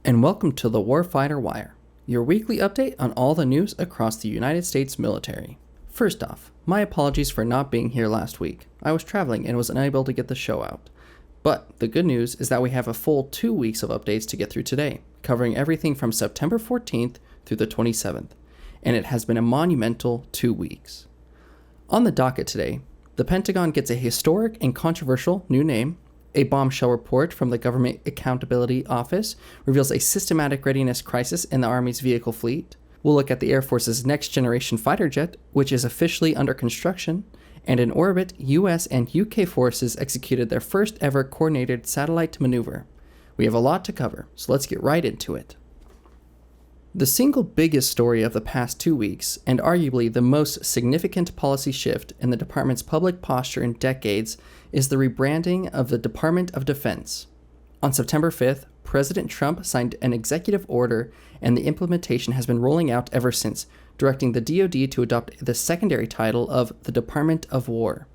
and welcome to the Warfighter Wire, your weekly update on all the news across the United States military. First off, my apologies for not being here last week. I was traveling and was unable to get the show out. But the good news is that we have a full 2 weeks of updates to get through today, covering everything from September 14th through the 27th, and it has been a monumental 2 weeks. On the docket today, the Pentagon gets a historic and controversial new name. A bombshell report from the Government Accountability Office reveals a systematic readiness crisis in the Army's vehicle fleet. We'll look at the Air Force's next-generation fighter jet, which is officially under construction. And in orbit, U.S. and U.K. forces executed their first ever coordinated satellite maneuver. We have a lot to cover, so let's get right into it. The single biggest story of the past 2 weeks, and arguably the most significant policy shift in the department's public posture in decades, is the rebranding of the Department of Defense. On September 5th, President Trump signed an executive order, and the implementation has been rolling out ever since, directing the DoD to adopt the secondary title of the Department of War.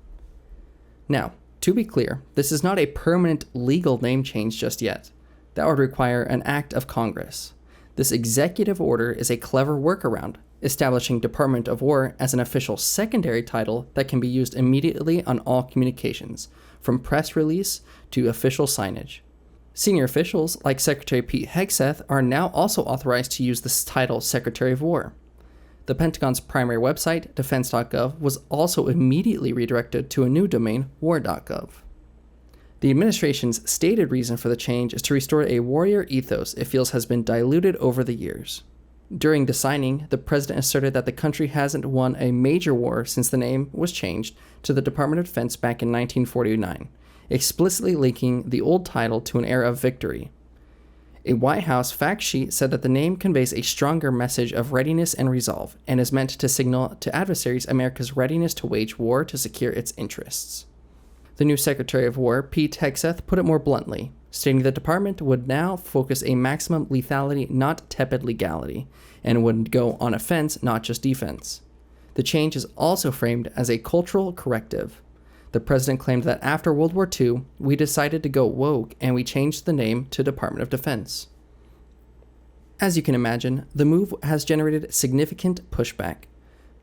Now, to be clear, this is not a permanent legal name change just yet. That would require an act of Congress. This executive order is a clever workaround, establishing Department of War as an official secondary title that can be used immediately on all communications, from press release to official signage. Senior officials like Secretary Pete Hegseth are now also authorized to use this title, Secretary of War. The Pentagon's primary website, defense.gov, was also immediately redirected to a new domain, war.gov. The administration's stated reason for the change is to restore a warrior ethos it feels has been diluted over the years. During the signing, the president asserted that the country hasn't won a major war since the name was changed to the Department of Defense back in 1949, explicitly linking the old title to an era of victory. A White House fact sheet said that the name conveys a stronger message of readiness and resolve, and is meant to signal to adversaries America's readiness to wage war to secure its interests. The new Secretary of War, Pete Hegseth, put it more bluntly, stating the department would now focus a maximum lethality, not tepid legality, and would go on offense, not just defense. The change is also framed as a cultural corrective. The president claimed that after World War II, we decided to go woke and we changed the name to Department of Defense. As you can imagine, the move has generated significant pushback.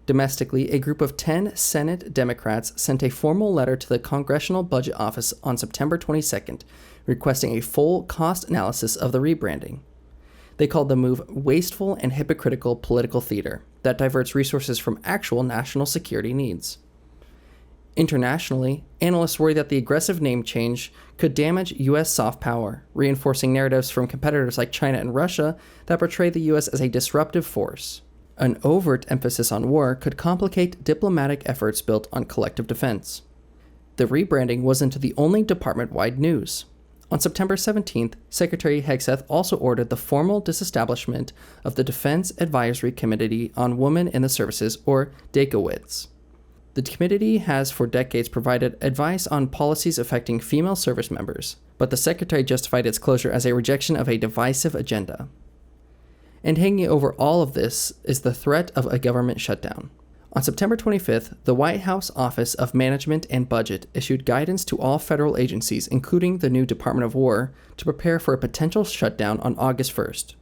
Domestically, a group of 10 Senate Democrats sent a formal letter to the Congressional Budget Office on September 22nd, requesting a full cost analysis of the rebranding. They called the move wasteful and hypocritical political theater that diverts resources from actual national security needs. Internationally, analysts worry that the aggressive name change could damage U.S. soft power, reinforcing narratives from competitors like China and Russia that portray the U.S. as a disruptive force. An overt emphasis on war could complicate diplomatic efforts built on collective defense. The rebranding wasn't the only department-wide news. On September 17th, Secretary Hegseth also ordered the formal disestablishment of the Defense Advisory Committee on Women in the Services, or DACOWITS. The committee has for decades provided advice on policies affecting female service members, but the Secretary justified its closure as a rejection of a divisive agenda. And hanging over all of this is the threat of a government shutdown. On September 25th, the White House Office of Management and Budget issued guidance to all federal agencies, including the new Department of War, to prepare for a potential shutdown on August 1st.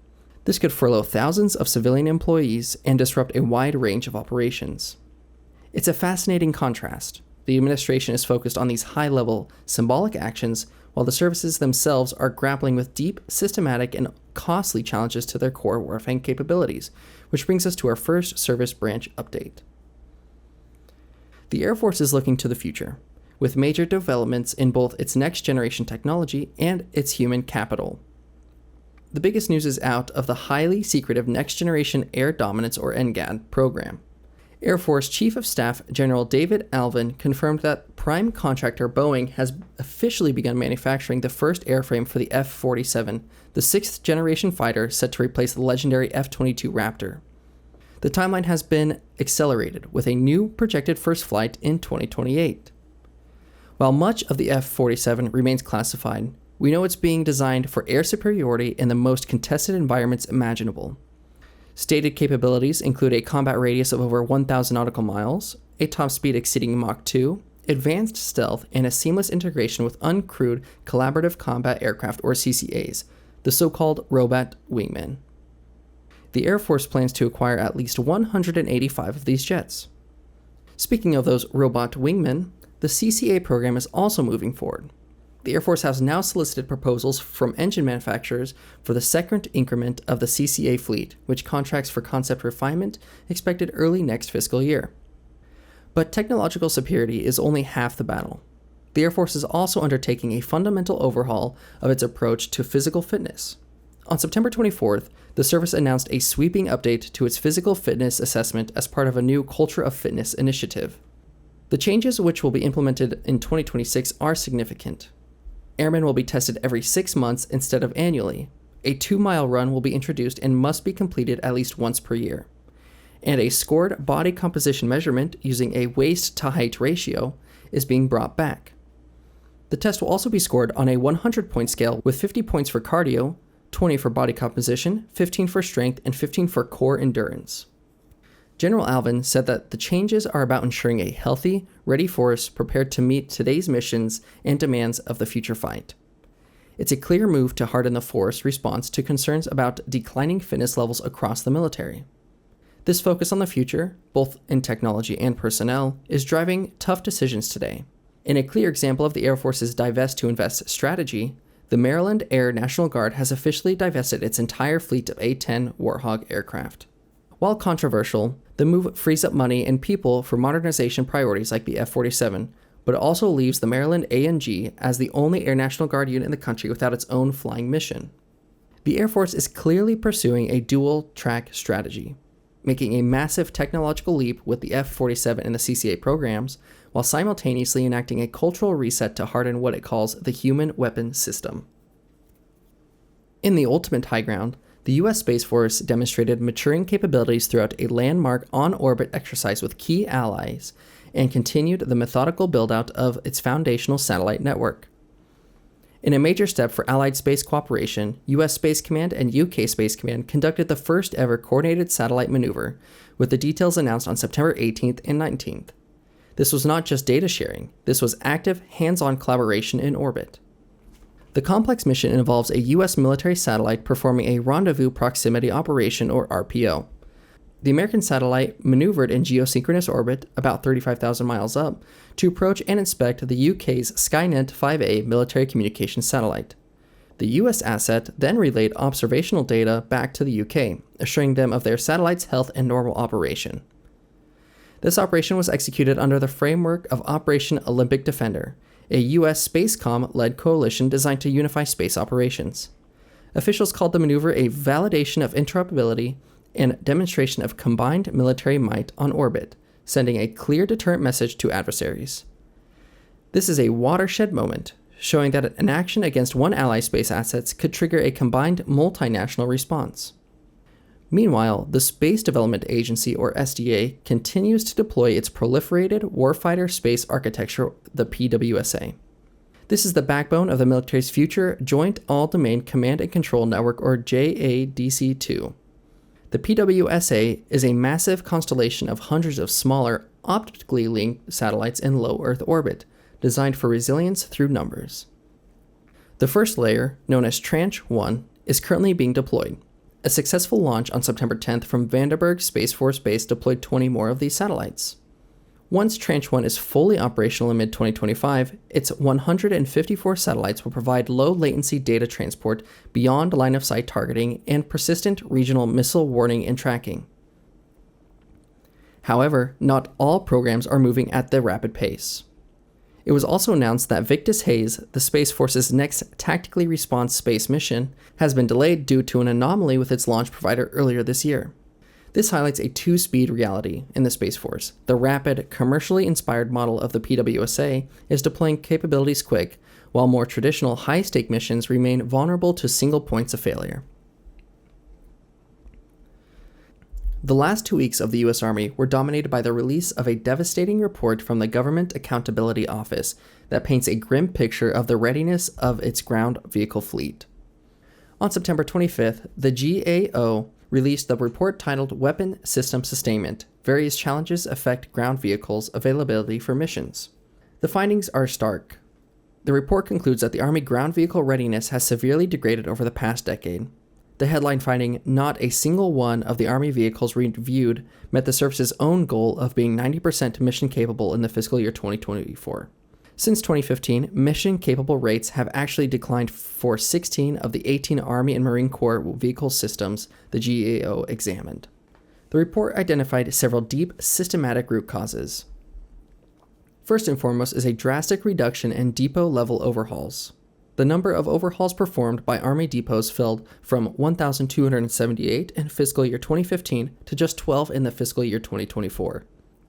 This could furlough thousands of civilian employees and disrupt a wide range of operations. It's a fascinating contrast. The administration is focused on these high-level, symbolic actions, while the services themselves are grappling with deep, systematic, and costly challenges to their core warfighting capabilities, which brings us to our first service branch update. The Air Force is looking to the future, with major developments in both its next-generation technology and its human capital. The biggest news is out of the highly secretive Next Generation Air Dominance, or NGAD, program. Air Force Chief of Staff General David Alvin confirmed that prime contractor Boeing has officially begun manufacturing the first airframe for the F-47, the sixth-generation fighter set to replace the legendary F-22 Raptor. The timeline has been accelerated, with a new projected first flight in 2028. While much of the F-47 remains classified, we know it's being designed for air superiority in the most contested environments imaginable. Stated capabilities include a combat radius of over 1,000 nautical miles, a top speed exceeding Mach 2, advanced stealth, and a seamless integration with uncrewed collaborative combat aircraft, or CCAs, the so-called robot wingmen. The Air Force plans to acquire at least 185 of these jets. Speaking of those robot wingmen, the CCA program is also moving forward. The Air Force has now solicited proposals from engine manufacturers for the second increment of the CCA fleet, which contracts for concept refinement expected early next fiscal year. But technological superiority is only half the battle. The Air Force is also undertaking a fundamental overhaul of its approach to physical fitness. On September 24th, the service announced a sweeping update to its physical fitness assessment as part of a new Culture of Fitness initiative. The changes, which will be implemented in 2026, are significant. Airmen will be tested every 6 months instead of annually. A 2-mile run will be introduced and must be completed at least once per year. And a scored body composition measurement using a waist-to-height ratio is being brought back. The test will also be scored on a 100-point scale with 50 points for cardio, 20 for body composition, 15 for strength, and 15 for core endurance. General Alvin said that the changes are about ensuring a healthy, ready force prepared to meet today's missions and demands of the future fight. It's a clear move to harden the force response to concerns about declining fitness levels across the military. This focus on the future, both in technology and personnel, is driving tough decisions today. In a clear example of the Air Force's divest to invest strategy, the Maryland Air National Guard has officially divested its entire fleet of A-10 Warthog aircraft. While controversial, the move frees up money and people for modernization priorities like the F-47, but it also leaves the Maryland A&G as the only Air National Guard unit in the country without its own flying mission. The Air Force is clearly pursuing a dual-track strategy, making a massive technological leap with the F-47 and the CCA programs, while simultaneously enacting a cultural reset to harden what it calls the human weapon system. In the ultimate high ground, the U.S. Space Force demonstrated maturing capabilities throughout a landmark on-orbit exercise with key allies and continued the methodical build-out of its foundational satellite network. In a major step for Allied space cooperation, U.S. Space Command and U.K. Space Command conducted the first ever coordinated satellite maneuver, with the details announced on September 18th and 19th. This was not just data sharing, this was active, hands-on collaboration in orbit. The complex mission involves a U.S. military satellite performing a Rendezvous Proximity Operation, or RPO. The American satellite maneuvered in geosynchronous orbit, about 35,000 miles up, to approach and inspect the UK's Skynet 5A military communications satellite. The U.S. asset then relayed observational data back to the UK, assuring them of their satellite's health and normal operation. This operation was executed under the framework of Operation Olympic Defender, a U.S. Spacecom-led coalition designed to unify space operations. Officials called the maneuver a validation of interoperability and demonstration of combined military might on orbit, sending a clear deterrent message to adversaries. This is a watershed moment, showing that an action against one ally space assets could trigger a combined multinational response. Meanwhile, the Space Development Agency, or SDA, continues to deploy its proliferated warfighter space architecture, the PWSA. This is the backbone of the military's future Joint All-Domain Command and Control Network, or JADC2. The PWSA is a massive constellation of hundreds of smaller, optically linked satellites in low Earth orbit, designed for resilience through numbers. The first layer, known as Tranche 1, is currently being deployed. A successful launch on September 10th from Vandenberg Space Force Base deployed 20 more of these satellites. Once Tranche 1 is fully operational in mid-2025, its 154 satellites will provide low-latency data transport beyond line-of-sight targeting and persistent regional missile warning and tracking. However, not all programs are moving at the rapid pace. It was also announced that Victus Haze, the Space Force's next tactically response space mission, has been delayed due to an anomaly with its launch provider earlier this year. This highlights a two-speed reality in the Space Force. The rapid, commercially inspired model of the PWSA is deploying capabilities quick, while more traditional high-stake missions remain vulnerable to single points of failure. The last 2 weeks of the U.S. Army were dominated by the release of a devastating report from the Government Accountability Office that paints a grim picture of the readiness of its ground vehicle fleet. On September 25th, the GAO released the report titled Weapon System Sustainment: Various Challenges Affect Ground Vehicles' Availability for Missions. The findings are stark. The report concludes that the Army ground vehicle readiness has severely degraded over the past decade. The headline finding not a single one of the Army vehicles reviewed met the service's own goal of being 90% mission capable in the fiscal year 2024. Since 2015, mission capable rates have actually declined for 16 of the 18 Army and Marine Corps vehicle systems the GAO examined. The report identified several deep, systematic root causes. First and foremost is a drastic reduction in depot-level overhauls. The number of overhauls performed by Army depots fell from 1,278 in fiscal year 2015 to just 12 in the fiscal year 2024.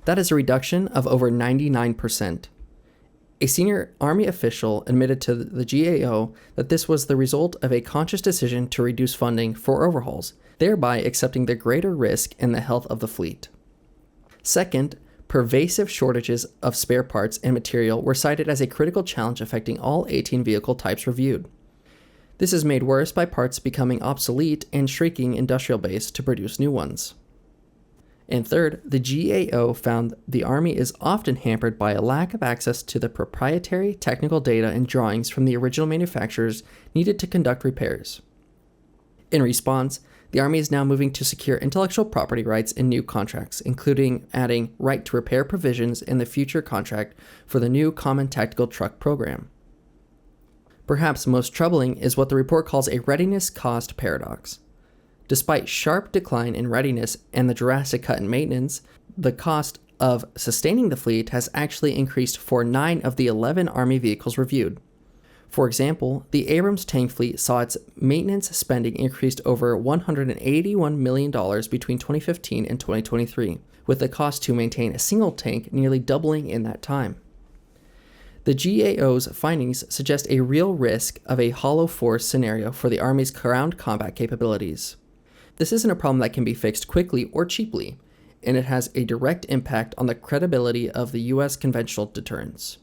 That is a reduction of over 99%. A senior Army official admitted to the GAO that this was the result of a conscious decision to reduce funding for overhauls, thereby accepting the greater risk in the health of the fleet. Second, pervasive shortages of spare parts and material were cited as a critical challenge affecting all 18 vehicle types reviewed. This is made worse by parts becoming obsolete and shrinking industrial base to produce new ones. And third, the GAO found the Army is often hampered by a lack of access to the proprietary technical data and drawings from the original manufacturers needed to conduct repairs. In response, the Army is now moving to secure intellectual property rights in new contracts, including adding right to repair provisions in the future contract for the new Common Tactical Truck program. Perhaps most troubling is what the report calls a readiness cost paradox. Despite sharp decline in readiness and the drastic cut in maintenance, the cost of sustaining the fleet has actually increased for 9 of the 11 Army vehicles reviewed. For example, the Abrams tank fleet saw its maintenance spending increased over $181 million between 2015 and 2023, with the cost to maintain a single tank nearly doubling in that time. The GAO's findings suggest a real risk of a hollow force scenario for the Army's ground combat capabilities. This isn't a problem that can be fixed quickly or cheaply, and it has a direct impact on the credibility of the U.S. conventional deterrence.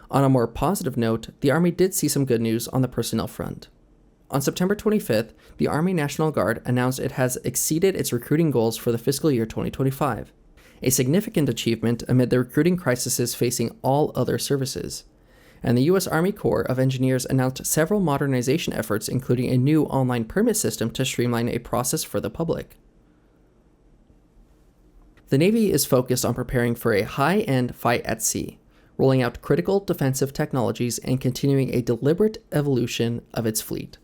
On a more positive note, the Army did see some good news on the personnel front. On September 25th, the Army National Guard announced it has exceeded its recruiting goals for the fiscal year 2025, a significant achievement amid the recruiting crises facing all other services. And the U.S. Army Corps of Engineers announced several modernization efforts, including a new online permit system to streamline a process for the public. The Navy is focused on preparing for a high-end fight at sea, rolling out critical defensive technologies and continuing a deliberate evolution of its fleet.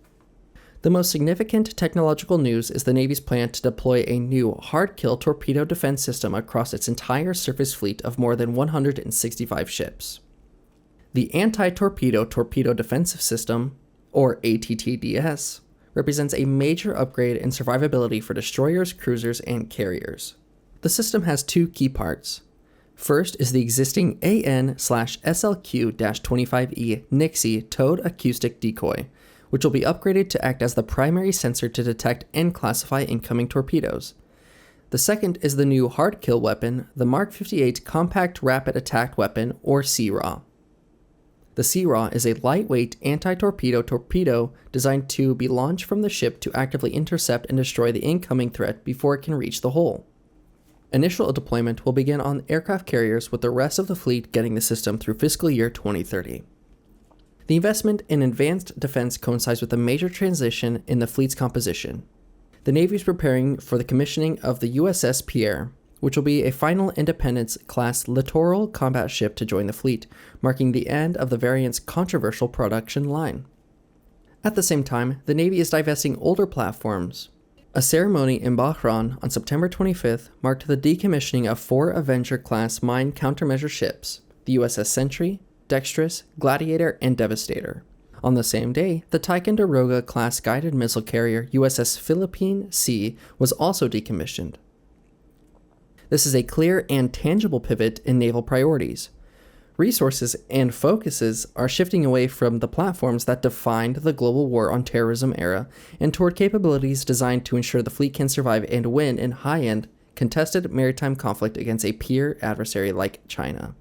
The most significant technological news is the Navy's plan to deploy a new hard-kill torpedo defense system across its entire surface fleet of more than 165 ships. The Anti-Torpedo Torpedo Defensive System, or ATTDS, represents a major upgrade in survivability for destroyers, cruisers, and carriers. The system has 2 key parts. First is the existing AN/SLQ-25E Nixie towed acoustic decoy, which will be upgraded to act as the primary sensor to detect and classify incoming torpedoes. The second is the new hard kill weapon, the Mark 58 Compact Rapid Attack Weapon, or CRAW. The CRAW is a lightweight anti-torpedo torpedo designed to be launched from the ship to actively intercept and destroy the incoming threat before it can reach the hull. Initial deployment will begin on aircraft carriers, with the rest of the fleet getting the system through fiscal year 2030. The investment in advanced defense coincides with a major transition in the fleet's composition. The Navy is preparing for the commissioning of the USS Pierre, which will be a final Independence-class littoral combat ship to join the fleet, marking the end of the variant's controversial production line. At the same time, the Navy is divesting older platforms. A ceremony in Bahrain on September 25th marked the decommissioning of 4 Avenger-class mine countermeasure ships, the USS Sentry, Dexterous, Gladiator, and Devastator. On the same day, the Ticonderoga-class guided missile carrier USS Philippine Sea was also decommissioned. This is a clear and tangible pivot in naval priorities. Resources and focuses are shifting away from the platforms that defined the global war on terrorism era and toward capabilities designed to ensure the fleet can survive and win in high-end, contested maritime conflict against a peer adversary like China.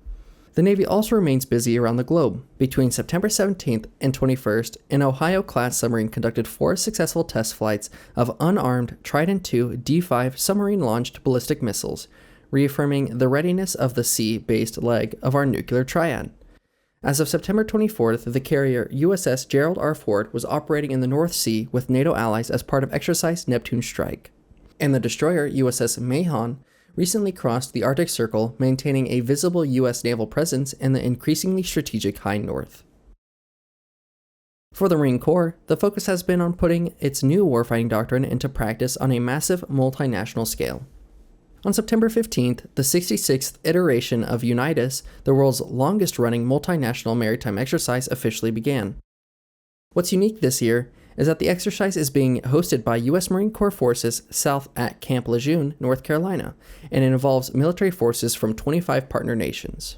The Navy also remains busy around the globe. Between September 17th and 21st, an Ohio-class submarine conducted 4 successful test flights of unarmed Trident II D5 submarine-launched ballistic missiles, reaffirming the readiness of the sea-based leg of our nuclear triad. As of September 24th, the carrier USS Gerald R. Ford was operating in the North Sea with NATO allies as part of Exercise Neptune Strike. And the destroyer USS Mahon recently crossed the Arctic Circle, maintaining a visible U.S. naval presence in the increasingly strategic high north. For the Marine Corps, the focus has been on putting its new warfighting doctrine into practice on a massive multinational scale. On September 15th, the 66th iteration of UNITAS, the world's longest-running multinational maritime exercise, officially began. What's unique this year is that the exercise is being hosted by U.S. Marine Corps forces south at Camp Lejeune, North Carolina, and it involves military forces from 25 partner nations.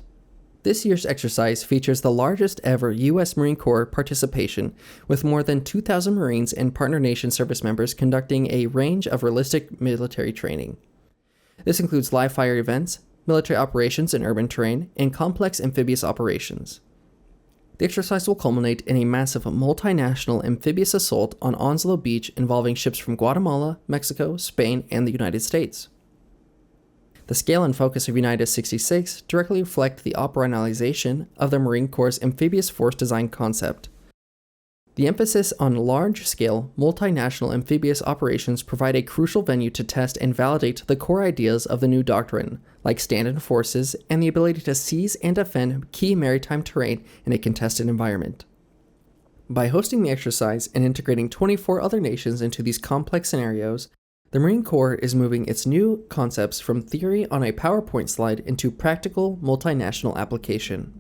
This year's exercise features the largest ever U.S. Marine Corps participation, with more than 2,000 Marines and partner nation service members conducting a range of realistic military training. This includes live fire events, military operations in urban terrain, and complex amphibious operations. The exercise will culminate in a massive multinational amphibious assault on Onslow Beach involving ships from Guatemala, Mexico, Spain, and the United States. The scale and focus of UNITAS 66 directly reflect the operationalization of the Marine Corps' amphibious force design concept. The emphasis on large-scale, multinational amphibious operations provide a crucial venue to test and validate the core ideas of the new doctrine, like stand-in forces and the ability to seize and defend key maritime terrain in a contested environment. By hosting the exercise and integrating 24 other nations into these complex scenarios, the Marine Corps is moving its new concepts from theory on a PowerPoint slide into practical, multinational application.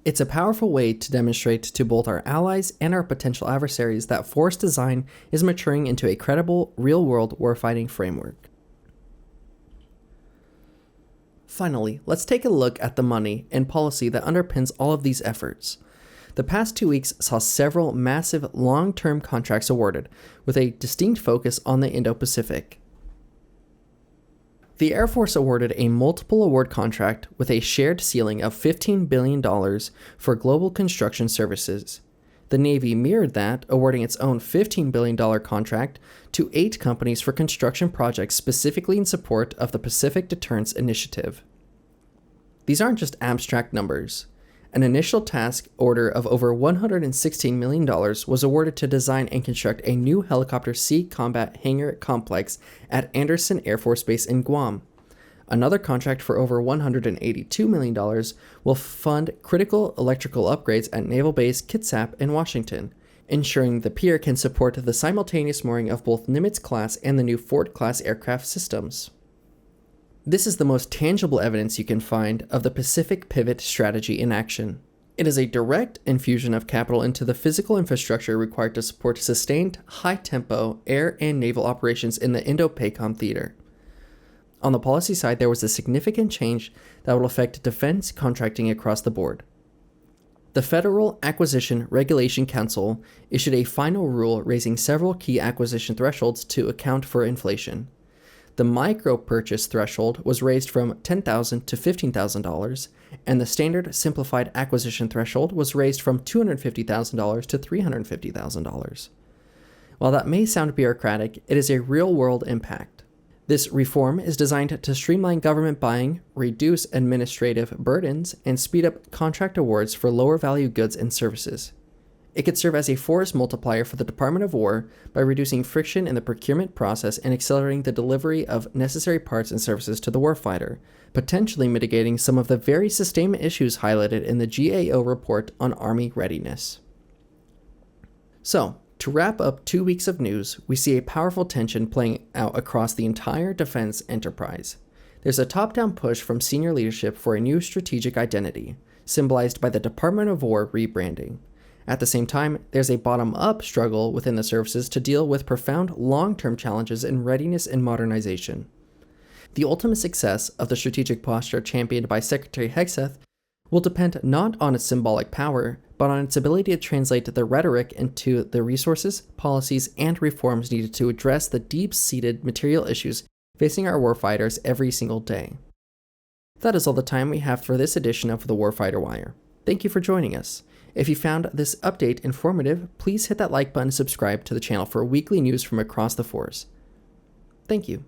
It's a powerful way to demonstrate to both our allies and our potential adversaries that force design is maturing into a credible, real-world warfighting framework. Finally, let's take a look at the money and policy that underpins all of these efforts. The past 2 weeks saw several massive long-term contracts awarded, with a distinct focus on the Indo-Pacific. The Air Force awarded a multiple award contract with a shared ceiling of $15 billion for global construction services. The Navy mirrored that, awarding its own $15 billion contract to 8 companies for construction projects specifically in support of the Pacific Deterrence Initiative. These aren't just abstract numbers. An initial task order of over $116 million was awarded to design and construct a new helicopter sea combat hangar complex at Andersen Air Force Base in Guam. Another contract for over $182 million will fund critical electrical upgrades at Naval Base Kitsap in Washington, ensuring the pier can support the simultaneous mooring of both Nimitz-class and the new Ford-class aircraft systems. This is the most tangible evidence you can find of the Pacific Pivot strategy in action. It is a direct infusion of capital into the physical infrastructure required to support sustained, high-tempo air and naval operations in the Indo-PACOM theater. On the policy side, there was a significant change that will affect defense contracting across the board. The Federal Acquisition Regulation Council issued a final rule raising several key acquisition thresholds to account for inflation. The micro-purchase threshold was raised from $10,000 to $15,000, and the standard simplified acquisition threshold was raised from $250,000 to $350,000. While that may sound bureaucratic, it is a real-world impact. This reform is designed to streamline government buying, reduce administrative burdens, and speed up contract awards for lower-value goods and services. It could serve as a force multiplier for the Department of War by reducing friction in the procurement process and accelerating the delivery of necessary parts and services to the warfighter, potentially mitigating some of the very sustainment issues highlighted in the GAO report on Army readiness. So, to wrap up 2 weeks of news, we see a powerful tension playing out across the entire defense enterprise. There's a top-down push from senior leadership for a new strategic identity, symbolized by the Department of War rebranding. At the same time, there's a bottom-up struggle within the services to deal with profound long-term challenges in readiness and modernization. The ultimate success of the strategic posture championed by Secretary Hegseth will depend not on its symbolic power, but on its ability to translate the rhetoric into the resources, policies, and reforms needed to address the deep-seated material issues facing our warfighters every single day. That is all the time we have for this edition of the Warfighter Wire. Thank you for joining us. If you found this update informative, please hit that like button and subscribe to the channel for weekly news from across the force. Thank you.